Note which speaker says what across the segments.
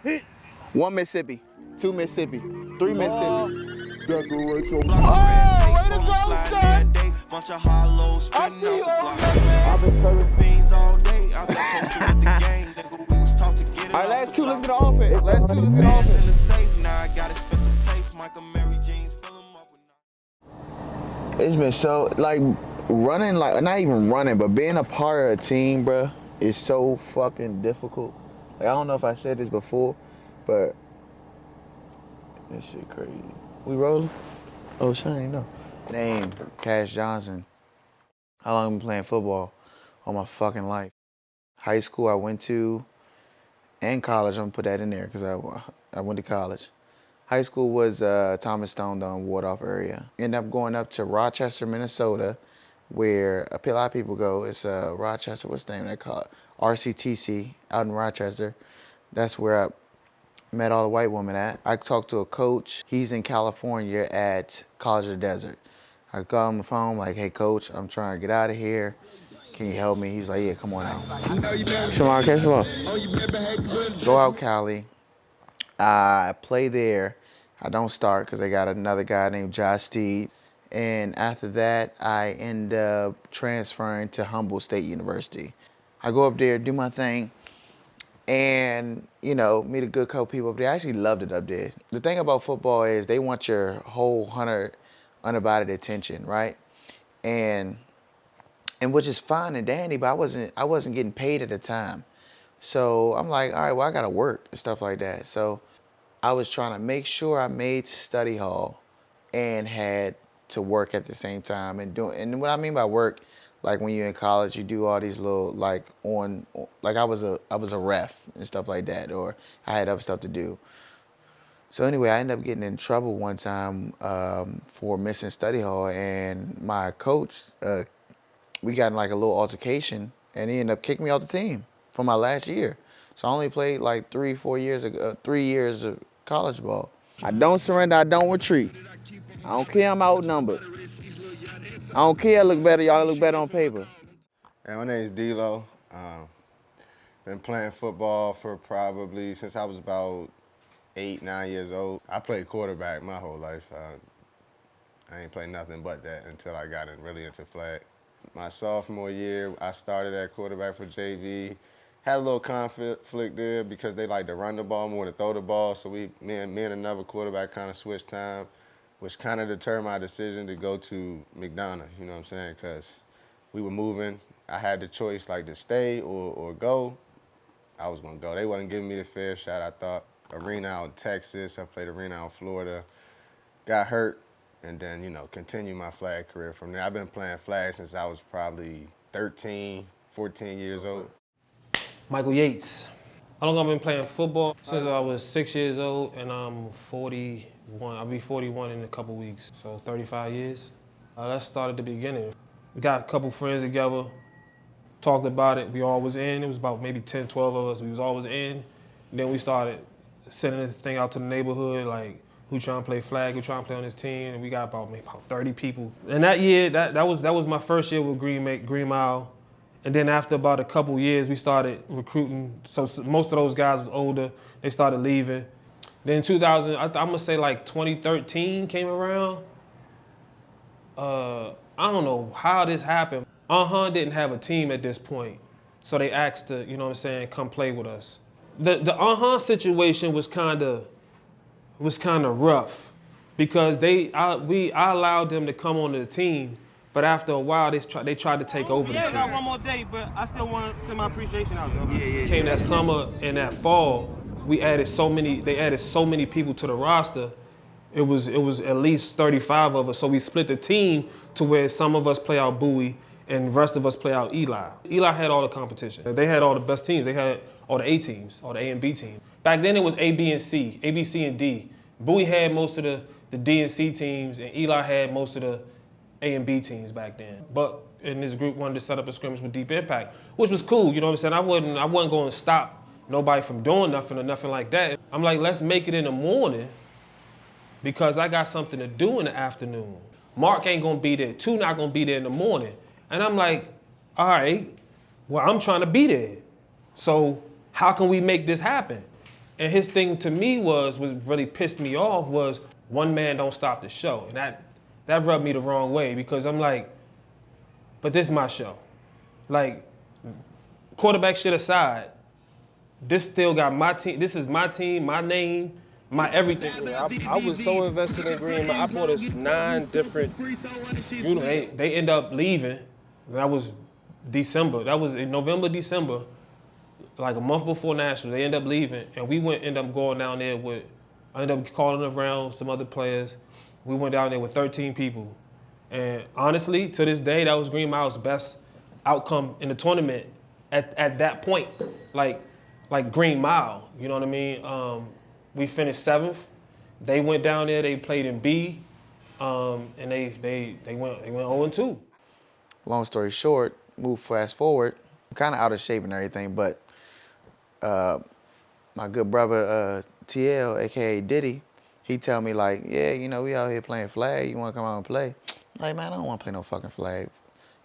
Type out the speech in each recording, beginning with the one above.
Speaker 1: 1 Mississippi, 2 Mississippi, 3 Mississippi.
Speaker 2: Decorate your
Speaker 3: Bunch of hollows spinning out the block.
Speaker 2: I've been serving
Speaker 3: Fiends all day. I've been posted with the gang. Nigga, we was taught to get it.
Speaker 1: All right, last two, let's get on offense. Last two, let's get on
Speaker 3: Bands in the
Speaker 1: offense.
Speaker 3: safe. Now I got expensive taste. Michael Mary jeans, fill 'em up with.
Speaker 1: It's been so, like, running, like, not even running, but being a part of a team, bruh, is so fucking difficult. Like, I don't know if I said this before, but this shit crazy. We rolling? Oh, shit, I didn't know. Name, Cash Johnson. How long have I been playing football? All my fucking life. High school I went to, and college, I'm gonna put that in there because I went to college. High school was Thomas Stone down Wardolph area. Ended up going up to Rochester, Minnesota, where a lot of people go. It's Rochester, what's the name they call it? RCTC out in Rochester. That's where I met all the white women at. I talked to a coach. He's in California at College of the Desert. I called him on the phone, like, hey, coach, I'm trying to get out of here. Can you help me? He's like, yeah, come on out. Shamar, catch the ball. Go out, Cali. I play there. I don't start because they got another guy named Josh Steed. And after that, I end up transferring to Humboldt State University. I go up there, do my thing, and, you know, meet a good couple people up there. I actually loved it up there. The thing about football is they want your whole undivided attention, right? And which is fine and dandy, but I wasn't getting paid at the time. So I'm like, all right, well, I gotta work and stuff like that. So I was trying to make sure I made study hall and had to work at the same time and what I mean by work, like when you're in college, you do all these little like I was a ref and stuff like that, or I had other stuff to do. So anyway, I ended up getting in trouble one time for missing study hall, and my coach, we got in like a little altercation, and he ended up kicking me off the team for my last year. So I only played like 3 years of college ball. I don't surrender, I don't retreat. I don't care I'm outnumbered. I don't care I look better, y'all look better on paper.
Speaker 4: Hey, my name is D-Lo. Been playing football for probably since I was about 8, 9 years old. I played quarterback my whole life. I ain't played nothing but that until I got really into flag. My sophomore year, I started at quarterback for JV. Had a little conflict there because they like to run the ball more than throw the ball. So me and another quarterback kind of switched time, which kind of deterred my decision to go to McDonough, you know what I'm saying? Because we were moving. I had the choice like to stay or go. I was gonna go. They wasn't giving me the fair shot, I thought. Arena out in Texas, I played arena out in Florida. Got hurt, and then, you know, continued my flag career from there. I've been playing flag since I was probably 13, 14 years old.
Speaker 5: Michael Yates. How long I've been playing football? Since I was 6 years old, and I'm 41. I'll be 41 in a couple weeks, so 35 years. Let's start at the beginning. We got a couple friends together, talked about it. We all was in. It was about maybe 10, 12 of us. We was always in. And then we started sending this thing out to the neighborhood, like, who trying to play flag, who trying to play on this team, and we got about 30 people. And that year, that was my first year with Green Mile. And then after about a couple years, we started recruiting. So most of those guys was older. They started leaving. Then 2000, I'm gonna say like 2013 came around. I don't know how this happened. Didn't have a team at this point. So they asked to, you know what I'm saying, come play with us. The situation was kind of rough because I allowed them to come onto the team, but after a while they tried to take over the team.
Speaker 6: Got one more day, but I still want to send my appreciation out though.
Speaker 5: Came that summer and that fall, they added so many people to the roster. It was at least 35 of us, so we split the team to where some of us play out Bowie and the rest of us play out Eli. Eli had all the competition. They had all the best teams. They had all the A teams, all the A and B teams. Back then it was A, B, and C, A, B, C, and D. Bowie had most of the D and C teams, and Eli had most of the A and B teams back then. But in this group wanted to set up a scrimmage with Deep Impact, which was cool, you know what I'm saying? I wasn't going to stop nobody from doing nothing or nothing like that. I'm like, let's make it in the morning because I got something to do in the afternoon. Mark ain't gonna be there, two not gonna be there in the morning. And I'm like, all right, well, I'm trying to be there. So how can we make this happen? And his thing to me was really pissed me off was one man don't stop the show. And that rubbed me the wrong way because I'm like, but this is my show. Like, quarterback shit aside, this still got my team. This is my team, my name, my everything. I was so invested in Green Mile. I bought us 9 different uniforms. They end up leaving. That was December. That was in November, December, like a month before Nationals. They end up leaving, and we end up going down there with. I ended up calling around some other players. We went down there with 13 people, and honestly, to this day, that was Green Mile's best outcome in the tournament at that point. Like Green Mile, you know what I mean? We finished 7th. They went down there. They played in B, and they went 0-2.
Speaker 1: Long story short, fast forward, I'm kind of out of shape and everything, but my good brother TL, aka Diddy, he tell me like, yeah, you know, we out here playing flag. You want to come out and play? I'm like, man, I don't want to play no fucking flag.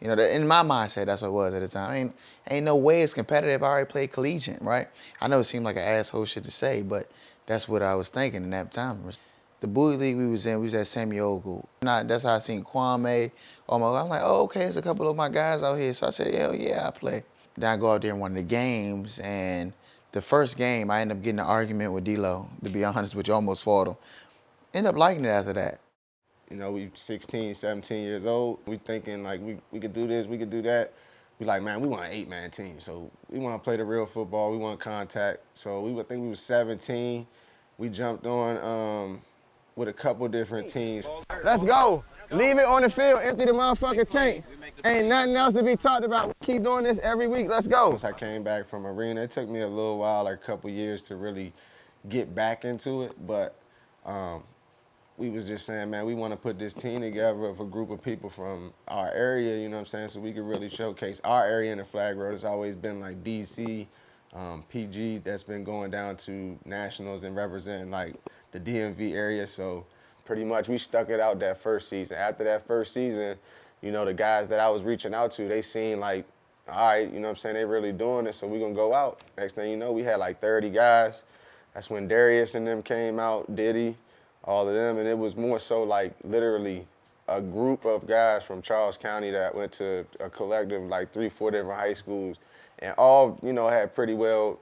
Speaker 1: You know, in my mindset, that's what it was at the time. Ain't no way it's competitive. I already played collegiate, right? I know it seemed like an asshole shit to say, but that's what I was thinking in that time. The Bowie League we was at Samuel. That's how I seen Kwame. I'm like, oh, okay, there's a couple of my guys out here. So I said, hell yeah, I play. Then I go out there in one of the games, and the first game, I ended up getting an argument with D-Lo, to be honest, which almost fought him. End up liking it after that.
Speaker 4: You know, we 16, 17 years old. We thinking like we could do this, we could do that. We like, man, we want an 8-man team. So we want to play the real football. We want contact. So I think we was 17. We jumped on with a couple different teams. Let's go. Leave it on the field. Empty the motherfucking tanks. Ain't nothing else to be talked about. Keep doing this every week. Let's go. Once I came back from arena, it took me a little while, like a couple years to really get back into it. But we was just saying, man, we want to put this team together of a group of people from our area, you know what I'm saying, so we could really showcase our area in the flag road. It's always been like DC, PG, that's been going down to nationals and representing like the DMV area. So pretty much we stuck it out that first season. After that first season, you know, the guys that I was reaching out to, they seen like, all right, you know what I'm saying, they really doing it, so we gonna go out. Next thing you know, we had like 30 guys. That's when Darius and them came out, Diddy, all of them, and it was more so like literally a group of guys from Charles County that went to a collective, like 3-4 different high schools, and all, you know, had pretty well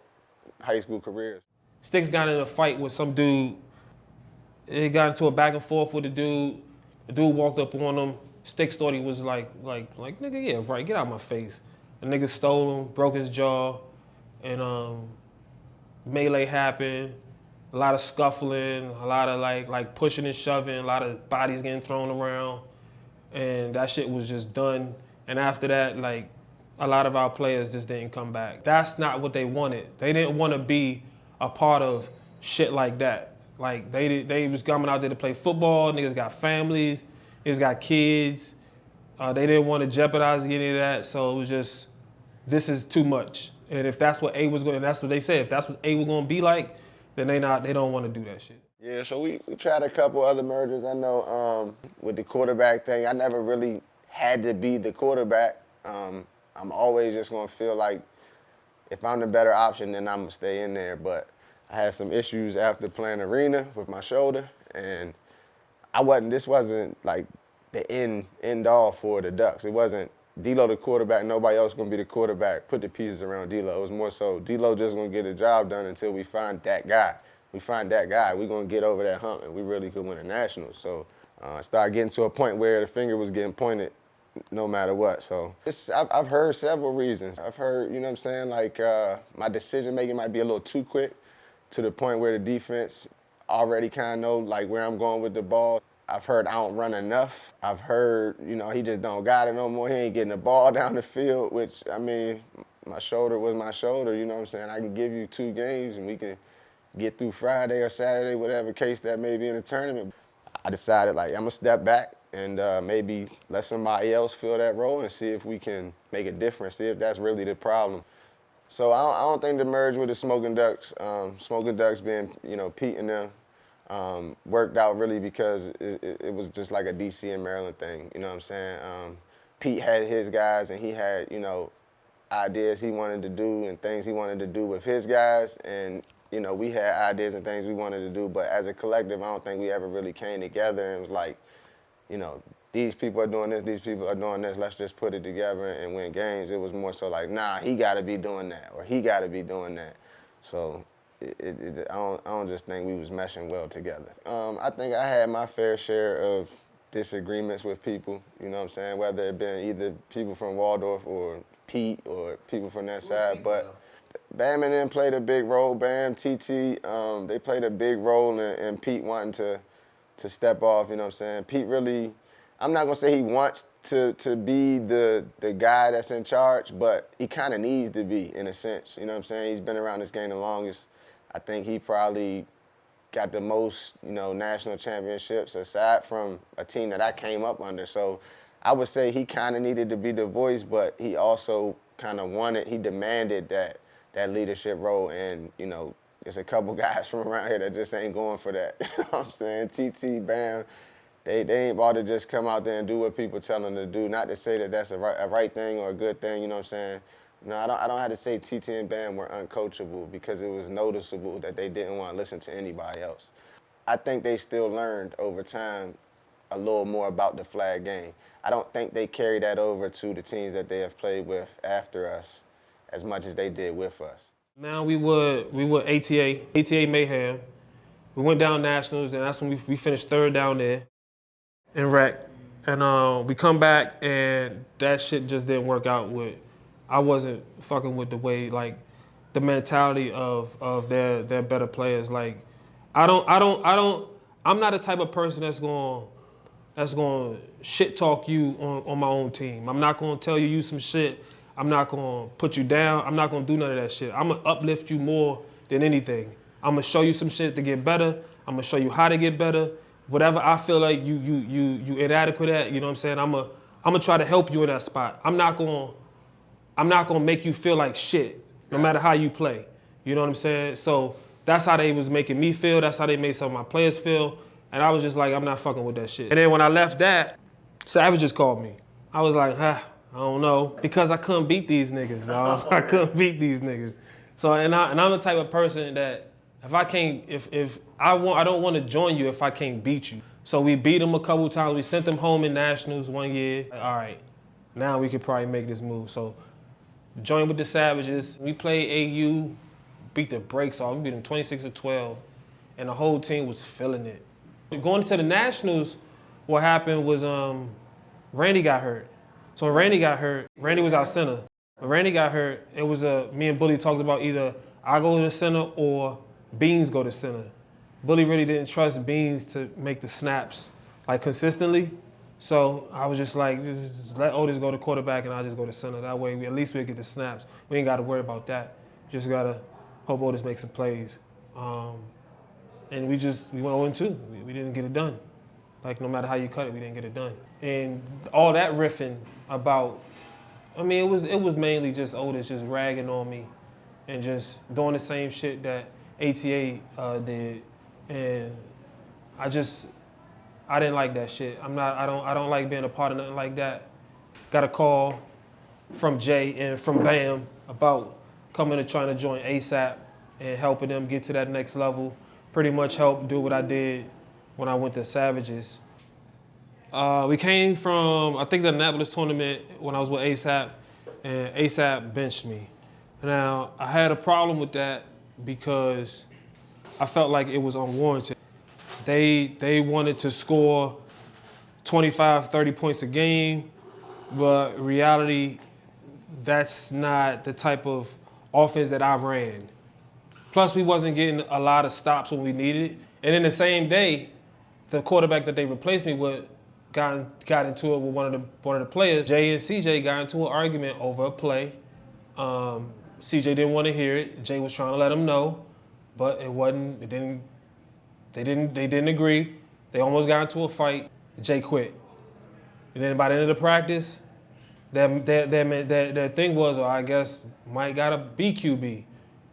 Speaker 4: high school careers.
Speaker 5: Sticks got in a fight with some dude. It got into a back and forth with the dude. The dude walked up on him. Sticks thought he was like, nigga, yeah, right, get out of my face. The nigga stole him, broke his jaw, and melee happened. A lot of scuffling, a lot of like pushing and shoving, a lot of bodies getting thrown around, and that shit was just done. And after that, like, a lot of our players just didn't come back. That's not what they wanted. They didn't want to be a part of shit like that. Like, they was coming out there to play football. Niggas got families, niggas got kids. They didn't want to jeopardize any of that, so it was just, this is too much. And if that's what A was going, and that's what they said, if that's what A was going to be like, then they don't want to do that shit.
Speaker 4: Yeah, so we tried a couple other mergers. I know with the quarterback thing, I never really had to be the quarterback. I'm always just gonna feel like if I'm the better option, then I'm gonna stay in there. But I had some issues after playing arena with my shoulder, and this wasn't like the end all for the Ducks. It wasn't D-Lo the quarterback, nobody else gonna be the quarterback, put the pieces around D-Lo. It was more so D-Lo just gonna get the job done until we find that guy. We find that guy, we gonna get over that hump and we really could win a national. So I started getting to a point where the finger was getting pointed no matter what. So I've heard several reasons. I've heard, you know what I'm saying, like my decision making might be a little too quick to the point where the defense already kind of know like where I'm going with the ball. I've heard I don't run enough. I've heard, you know, he just don't got it no more. He ain't getting the ball down the field, which, I mean, my shoulder was my shoulder, you know what I'm saying? I can give you 2 games and we can get through Friday or Saturday, whatever case that may be in the tournament. I decided, like, I'm gonna step back and maybe let somebody else fill that role and see if we can make a difference, see if that's really the problem. So I don't think the merge with the Smoking Ducks, being, you know, Pete and them, worked out really because it was just like a DC and Maryland thing, you know what I'm saying? Pete had his guys and he had, you know, ideas he wanted to do and things he wanted to do with his guys, and you know, we had ideas and things we wanted to do, but as a collective, I don't think we ever really came together and was like, you know, these people are doing this, these people are doing this, let's just put it together and win games. It was more so like, nah, he got to be doing that, or he got to be doing that. So I don't just think we was meshing well together. I think I had my fair share of disagreements with people, you know what I'm saying, whether it been either people from Waldorf or Pete or people from that side, but Bam and them played a big role. Bam, TT, they played a big role in Pete wanting to step off, you know what I'm saying. Pete really, I'm not gonna say he wants to be the guy that's in charge, but he kind of needs to be, in a sense, you know what I'm saying. He's been around this game the longest. I think he probably got the most, you know, national championships aside from a team that I came up under. So I would say he kind of needed to be the voice, but he also kind of he demanded that leadership role. And, you know, there's a couple guys from around here that just ain't going for that. You know what I'm saying? TT, Bam, they ain't about to just come out there and do what people tell them to do. Not to say that that's a right thing or a good thing, you know what I'm saying? No, I don't have to say TT and Bam were uncoachable, because it was noticeable that they didn't want to listen to anybody else. I think they still learned over time a little more about the flag game. I don't think they carry that over to the teams that they have played with after us as much as they did with us.
Speaker 5: Now we were ATA Mayhem. We went down nationals, and that's when we finished third down there in rec. And we come back, and that shit just didn't work out with. I wasn't fucking with the way, like, the mentality of their better players. Like, I'm not the type of person that's going to shit talk you on my own team. I'm not going to tell you some shit. I'm not going to put you down. I'm not going to do none of that shit. I'm going to uplift you more than anything. I'm going to show you some shit to get better. I'm going to show you how to get better. Whatever I feel like you inadequate at, you know what I'm saying? I'm going to try to help you in that spot. I'm not going to make you feel like shit, no matter how you play. You know what I'm saying? So that's how they was making me feel. That's how they made some of my players feel. And I was just like, I'm not fucking with that shit. And then when I left that, Savages called me. I was like, I don't know. Because I couldn't beat these niggas, dog. I couldn't beat these niggas. So, and I'm the type of person that if I can't, I don't want to join you if I can't beat you. So we beat them a couple times. We sent them home in nationals one year. All right, now we could probably make this move. So joined with the Savages. We played AU, beat the brakes off. We beat them 26-12, and the whole team was feeling it. Going into the nationals, what happened was Randy got hurt. So when Randy got hurt, Randy was our center. When Randy got hurt, it was me and Bully talked about either I go to the center or Beans go to center. Bully really didn't trust Beans to make the snaps like consistently. So I was just like, just let Otis go to quarterback and I'll just go to center. That way, at least we'll get the snaps. We ain't got to worry about that. Just got to hope Otis makes some plays. And we went 0-2. We didn't get it done. Like, no matter how you cut it, we didn't get it done. And all that riffing about, I mean, it was mainly just Otis just ragging on me and just doing the same shit that ATA did. And I didn't like that shit. I don't like being a part of nothing like that. Got a call from Jay and from Bam about coming and trying to join ASAP and helping them get to that next level. Pretty much help do what I did when I went to Savages. We came from, I think, the Annapolis tournament when I was with ASAP, and ASAP benched me. Now, I had a problem with that because I felt like it was unwarranted. They wanted to score 25, 30 points a game, but reality, that's not the type of offense that I ran. Plus, we wasn't getting a lot of stops when we needed it. And in the same day, the quarterback that they replaced me with got into it with one of the players. Jay and CJ got into an argument over a play. CJ didn't want to hear it. Jay was trying to let him know, but they didn't agree. They almost got into a fight. Jay quit. And then by the end of the practice, their thing was, I guess Mike got a BQB,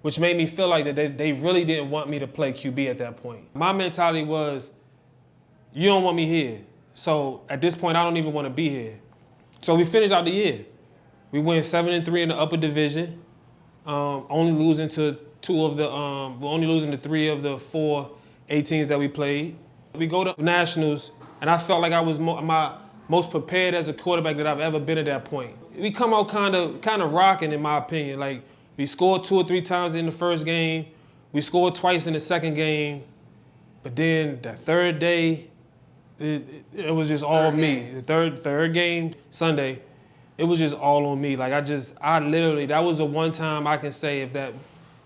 Speaker 5: which made me feel like that they really didn't want me to play QB at that point. My mentality was, you don't want me here. So at this point, I don't even want to be here. So we finished out the year. We went 7-3 in the upper division, only losing to we're only losing to 3 of the 4 A-teams that we played. We go to nationals, and I felt like I was my most prepared as a quarterback that I've ever been at that point. We come out kind of rocking, in my opinion. Like, we scored 2 or 3 times in the first game. We scored twice in the second game. But then the third day, it was just all me. The third game, Sunday, it was just all on me. Like, I literally, that was the one time I can say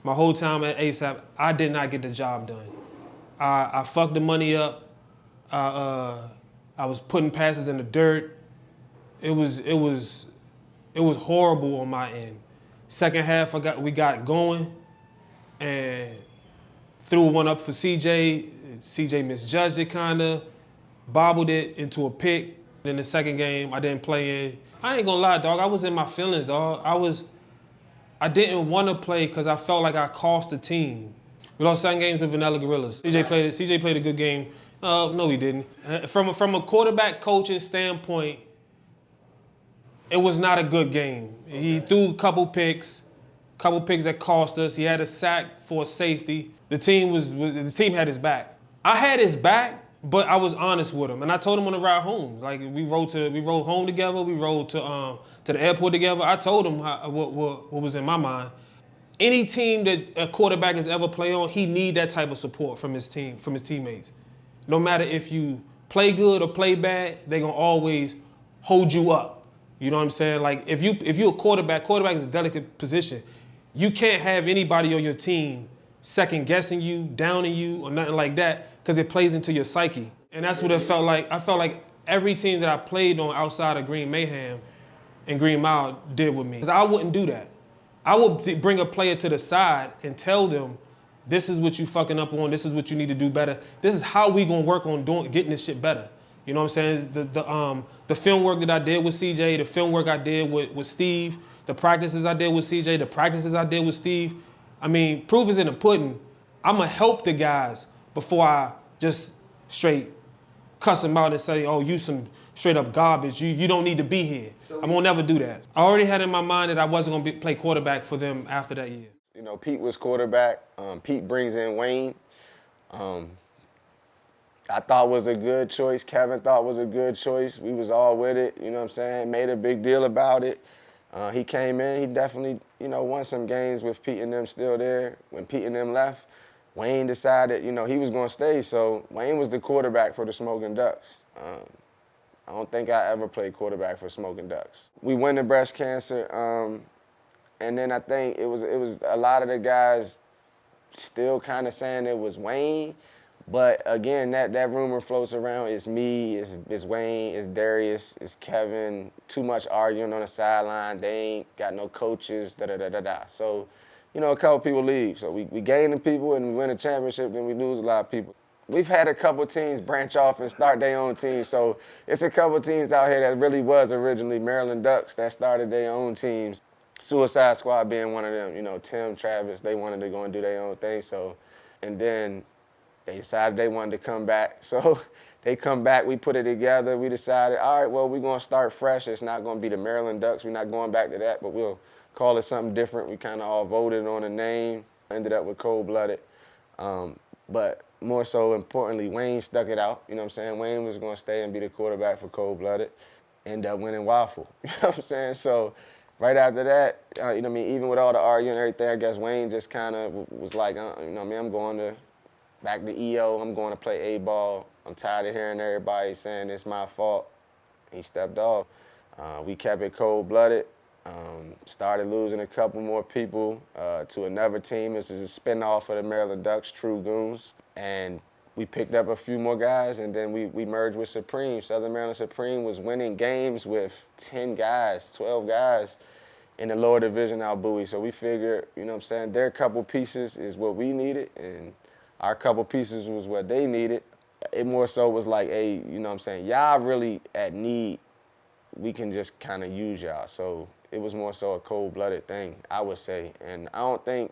Speaker 5: my whole time at ASAP, I did not get the job done. I fucked the money up. I was putting passes in the dirt. It was horrible on my end. Second half, we got going and threw one up for CJ. CJ misjudged it kinda, bobbled it into a pick. In the second game, I didn't play in. I ain't gonna lie, dog, I was in my feelings, dog. I didn't want to play because I felt like I cost the team. We lost 7 games to Vanilla Gorillas. CJ played a good game. No, he didn't. From a quarterback coaching standpoint, it was not a good game. He threw a couple picks that cost us. He had a sack for a safety. The team had his back. I had his back, but I was honest with him, and I told him on the ride home. Like, we rode home together. We rode to the airport together. I told him what was in my mind. Any team that a quarterback has ever played on, he need that type of support from his team, from his teammates. No matter if you play good or play bad, they gonna always hold you up. You know what I'm saying? Like, if you're a quarterback is a delicate position. You can't have anybody on your team second guessing you, downing you, or nothing like that, because it plays into your psyche. And that's what it felt like. I felt like every team that I played on outside of Green Mayhem and Green Mile did with me. Because I wouldn't do that. I would bring a player to the side and tell them, this is what you fucking up on, this is what you need to do better. This is how we gonna work on getting this shit better. You know what I'm saying? The film work that I did with CJ, the film work I did with Steve, the practices I did with CJ, the practices I did with Steve. I mean, proof is in the pudding. I'm gonna help the guys before I just straight cuss them out and say, oh, you some straight up garbage. You don't need to be here. I won't never do that. I already had in my mind that I wasn't gonna play quarterback for them after that year.
Speaker 4: You know, Pete was quarterback. Pete brings in Wayne. I thought was a good choice. Kevin thought was a good choice. We was all with it, you know what I'm saying? Made a big deal about it. He came in, he definitely, you know, won some games with Pete and them still there. When Pete and them left, Wayne decided, you know, he was gonna stay, so Wayne was the quarterback for the Smoking Ducks. I don't think I ever played quarterback for Smoking Ducks. We went to breast cancer, and then I think it was a lot of the guys still kind of saying it was Wayne, but again, that rumor floats around. It's me, it's Wayne, it's Darius, it's Kevin. Too much arguing on the sideline. They ain't got no coaches. So, you know, a couple people leave. So we gaining people and we win a championship. Then we lose a lot of people. We've had a couple teams branch off and start their own team. So it's a couple teams out here that really was originally Maryland Ducks that started their own teams. Suicide Squad being one of them. You know, Tim, Travis, they wanted to go and do their own thing. So, and then they decided they wanted to come back. So they come back, we put it together. We decided, all right, well, we're going to start fresh. It's not going to be the Maryland Ducks. We're not going back to that, but we'll call it something different. We kind of all voted on a name, ended up with Cold Blooded. But more so importantly, Wayne stuck it out. You know what I'm saying? Wayne was going to stay and be the quarterback for Cold Blooded. End up winning Waffle. You know what I'm saying? So right after that, you know what I mean, even with all the arguing and everything, I guess Wayne just kind of was like, you know what I mean, I'm going back to EO. I'm going to play A-ball. I'm tired of hearing everybody saying it's my fault. He stepped off. We kept it cold-blooded. Started losing a couple more people to another team. This is a spinoff of the Maryland Ducks, True Goons. And we picked up a few more guys, and then we merged with Supreme. Southern Maryland Supreme was winning games with 10 guys, 12 guys in the lower division out Bowie. So we figured, you know what I'm saying, their couple pieces is what we needed, and our couple pieces was what they needed. It more so was like, hey, you know what I'm saying, y'all really at need, we can just kind of use y'all. So it was more so a cold-blooded thing, I would say. And I don't think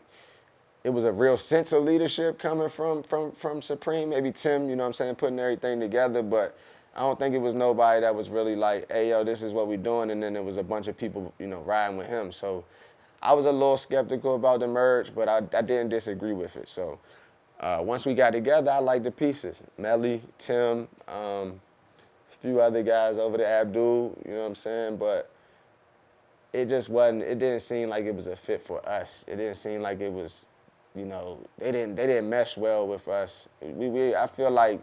Speaker 4: it was a real sense of leadership coming from Supreme. Maybe Tim, you know what I'm saying, putting everything together, but I don't think it was nobody that was really like, hey, yo, this is what we're doing, and then there was a bunch of people, you know, riding with him. So I was a little skeptical about the merge, but I didn't disagree with it. So once we got together, I liked the pieces. Melly, Tim, a few other guys over there, Abdul, you know what I'm saying? But it just wasn't, it didn't seem like it was a fit for us. It didn't seem like it was, you know, they didn't mesh well with us. I feel like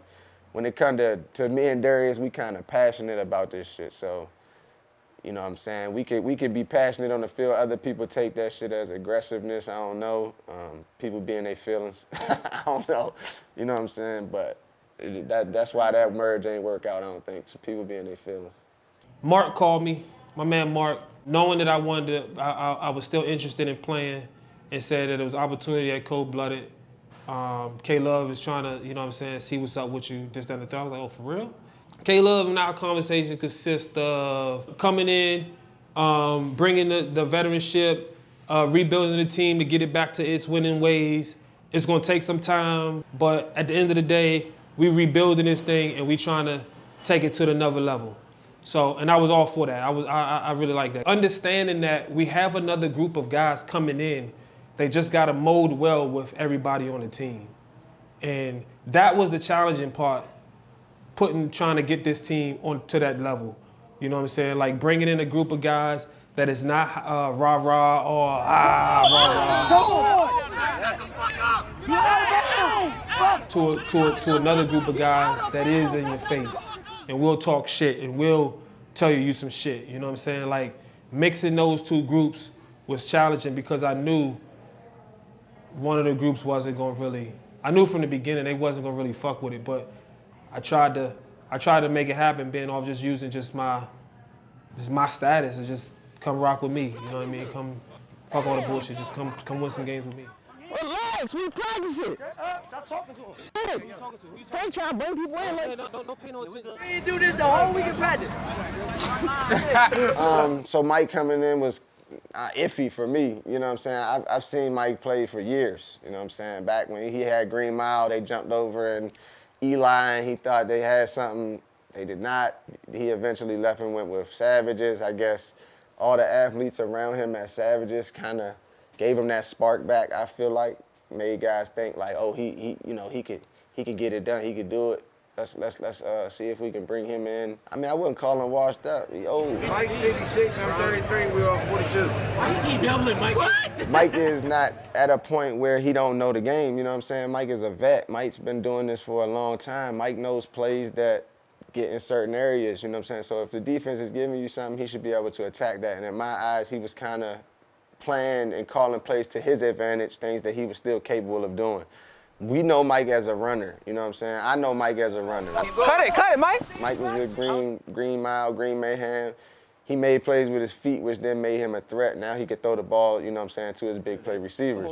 Speaker 4: when it comes to me and Darius, we kind of passionate about this shit. So, you know what I'm saying? We could be passionate on the field. Other people take that shit as aggressiveness. I don't know. People be in their feelings. I don't know. You know what I'm saying? But that's why that merge ain't work out, I don't think. So people be in their feelings.
Speaker 5: Mark called me, my man Mark, knowing that I wanted to, I was still interested in playing, and said that there was opportunity at Cold Blooded. K-Love is trying to, you know what I'm saying, see what's up with you, this, that, and the third. I was like, oh, for real? K-Love and our conversation consists of coming in, bringing the veteranship, rebuilding the team to get it back to its winning ways. It's gonna take some time, but at the end of the day, we rebuilding this thing and we trying to take it to another level. So, and I was all for that. I really like that. Understanding that we have another group of guys coming in, they just gotta mold well with everybody on the team. And that was the challenging part, trying to get this team on to that level. You know what I'm saying? Like bringing in a group of guys that is not rah-rah or rah-rah. To another group of guys that is in your face and will talk shit and will tell you some shit. You know what I'm saying? Like mixing those two groups was challenging because I knew one of the groups wasn't gonna really, I knew from the beginning they wasn't gonna really fuck with it, but I tried to make it happen, being off just using my status and just come rock with me. You know what I mean? Come fuck all the bullshit. Just come win some games with me.
Speaker 7: Relax, we practice it.
Speaker 6: Stop talking to him.
Speaker 7: Shit.
Speaker 6: Who you talking to? Who you talking
Speaker 7: Frank trying to bring people in like.
Speaker 6: Don't pay no attention.
Speaker 7: We didn't do this the whole week of practice.
Speaker 4: So Mike coming in was iffy for me. You know what I'm saying? I've seen Mike play for years. You know what I'm saying? Back when he had Green Mile, they jumped over and Eli, and he thought they had something. They did not. He eventually left and went with Savages. I guess all the athletes around him at Savages kind of gave him that spark back. I feel like made guys think like, oh, he could get it done. He could do it. Let's see if we can bring him in. I mean, I wouldn't call him washed up. He old.
Speaker 2: Mike's 56, I'm 33, we all 42.
Speaker 6: Why you keep doubling, Mike? What?
Speaker 4: Mike is not at a point where he don't know the game, you know what I'm saying? Mike is a vet. Mike's been doing this for a long time. Mike knows plays that get in certain areas, you know what I'm saying? So if the defense is giving you something, he should be able to attack that. And in my eyes, he was kind of playing and calling plays to his advantage, things that he was still capable of doing. We know Mike as a runner, you know what I'm saying? I know Mike as a runner.
Speaker 7: Cut it, Mike.
Speaker 4: Mike was with Green Mile, Green Mayhem. He made plays with his feet, which then made him a threat. Now he could throw the ball, you know what I'm saying, to his big play receivers.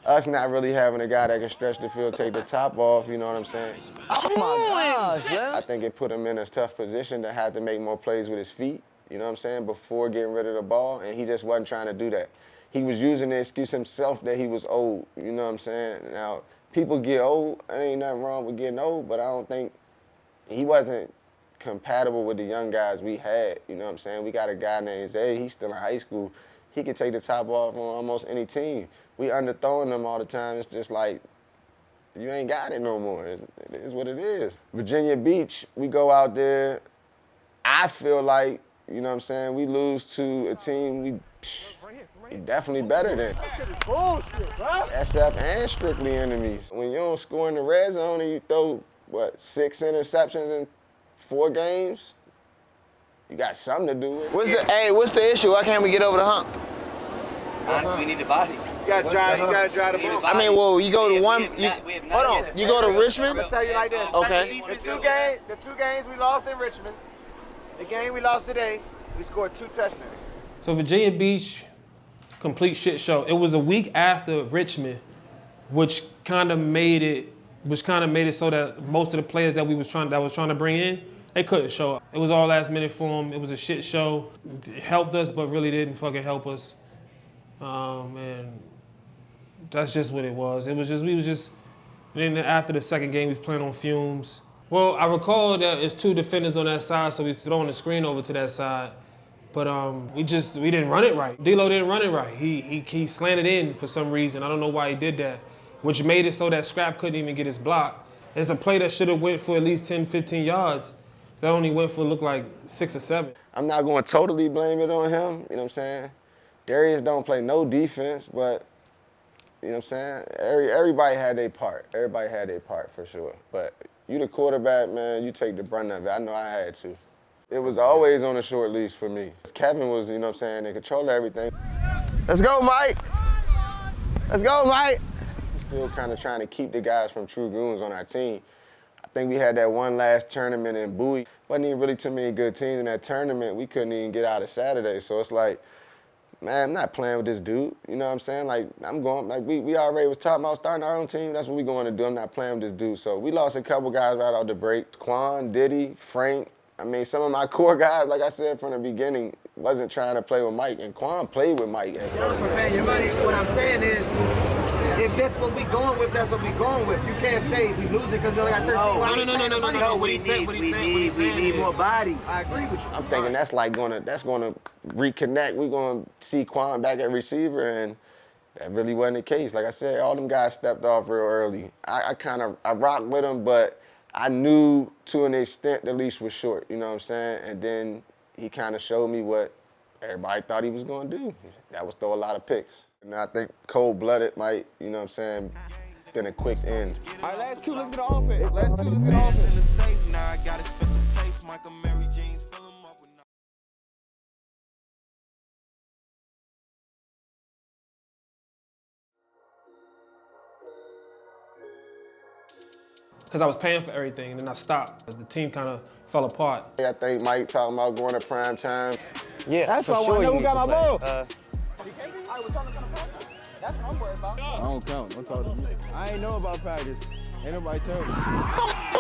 Speaker 4: Us not really having a guy that can stretch the field, take the top off, you know what I'm saying?
Speaker 7: Oh my gosh, man.
Speaker 4: I think it put him in a tough position to have to make more plays with his feet, you know what I'm saying, before getting rid of the ball, and he just wasn't trying to do that. He was using the excuse himself that he was old, you know what I'm saying? Now, people get old, there ain't nothing wrong with getting old, but I don't think he wasn't compatible with the young guys we had, you know what I'm saying? We got a guy named Zay, he's still in high school. He can take the top off on almost any team. We underthrowing them all the time. It's just like, you ain't got it no more. It is what it is. Virginia Beach, we go out there, I feel like, you know what I'm saying, we lose to a team we definitely better than. SF and strictly enemies. When you don't score in the red zone and you throw, 6 interceptions in 4 games, you got something to do with it.
Speaker 1: What's the issue? Why can't we get over the hump?
Speaker 8: Honestly, we need the bodies.
Speaker 2: You gotta drive the ball.
Speaker 1: I mean, well, you go to one.
Speaker 8: Hold on.
Speaker 1: You go to Richmond.
Speaker 2: I'll tell you like this.
Speaker 1: Okay.
Speaker 2: The two games we lost in Richmond, the game we lost today, we scored 2 touchdowns.
Speaker 5: So Virginia Beach, complete shit show. It was a week after Richmond, which kind of made it so that most of the players that was trying to bring in, they couldn't show up. It was all last minute for them. It was a shit show. It helped us, but really didn't fucking help us. And that's just what it was. And then after the second game, we was playing on fumes. Well, I recall that it's 2 defenders on that side, so we throwing the screen over to that side. But we didn't run it right. D'Lo didn't run it right. He slanted in for some reason. I don't know why he did that, which made it so that Scrap couldn't even get his block. It's a play that should have went for at least 10, 15 yards. That only went for, looked like 6 or 7.
Speaker 4: I'm not going to totally blame it on him, you know what I'm saying? Darius don't play no defense, but, you know what I'm saying? Everybody had their part. Everybody had their part for sure. But you the quarterback, man, you take the brunt of it. I know I had to. It was always on a short leash for me. Kevin was, you know what I'm saying, in control of everything.
Speaker 2: Let's go, Mike. Let's go, Mike.
Speaker 4: Still kind of trying to keep the guys from True Goons on our team. I think we had that one last tournament in Bowie. Wasn't even really too many good teams in that tournament. We couldn't even get out of Saturday. So it's like, man, I'm not playing with this dude. You know what I'm saying? Like, I'm going, like, we already was talking about starting our own team. That's what we going to do. I'm not playing with this dude. So we lost a couple guys right off the break. Quan, Diddy, Frank. I mean, some of my core guys, like I said from the beginning, wasn't trying to play with Mike. And Quan played with Mike. And so,
Speaker 2: What I'm saying is, if that's what we going with, that's what we going with. You can't say we losing because we only got 13.
Speaker 8: No, we need more bodies.
Speaker 2: I agree with you.
Speaker 4: I'm thinking that's gonna reconnect. We're gonna see Quan back at receiver, and that really wasn't the case. Like I said, all them guys stepped off real early. I rocked with them, but I knew to an extent the leash was short. You know what I'm saying? And then he kind of showed me what everybody thought he was gonna do. That was throw a lot of picks. And I think cold-blooded might, you know what I'm saying, been a quick end.
Speaker 2: All right, last two, let's get on offense. Last two, let's get on
Speaker 3: In the
Speaker 2: offense.
Speaker 3: safe, now I got expensive taste. Michael Mary jeans, fill 'em up with
Speaker 5: Because I was paying for everything, and then I stopped. The team kind of fell apart.
Speaker 4: I think Mike talking about going to prime time.
Speaker 7: Yeah,
Speaker 2: That's
Speaker 7: for
Speaker 2: why I
Speaker 7: sure
Speaker 2: want to know
Speaker 7: you
Speaker 2: who got
Speaker 7: need
Speaker 2: my
Speaker 7: to
Speaker 2: ball.
Speaker 7: play.
Speaker 2: That's what I'm worried about.
Speaker 9: I don't count. Don't talk to me. I ain't know about practice. Ain't nobody tell me.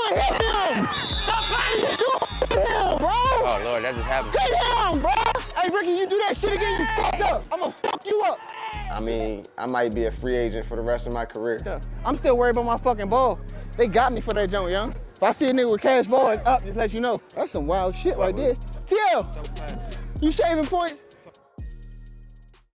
Speaker 2: Hit him! Him, bro!
Speaker 7: Oh, Lord, that just happened.
Speaker 2: Hit him, bro! Hey, Ricky, you do that shit again, you fucked up. I'm gonna fuck you up.
Speaker 4: I mean, I might be a free agent for the rest of my career.
Speaker 2: Yeah. I'm still worried about my fucking ball. They got me for that junk, young. If I see a nigga with cash ball, it's up, just let you know. That's some wild shit right there. TL, you shaving points?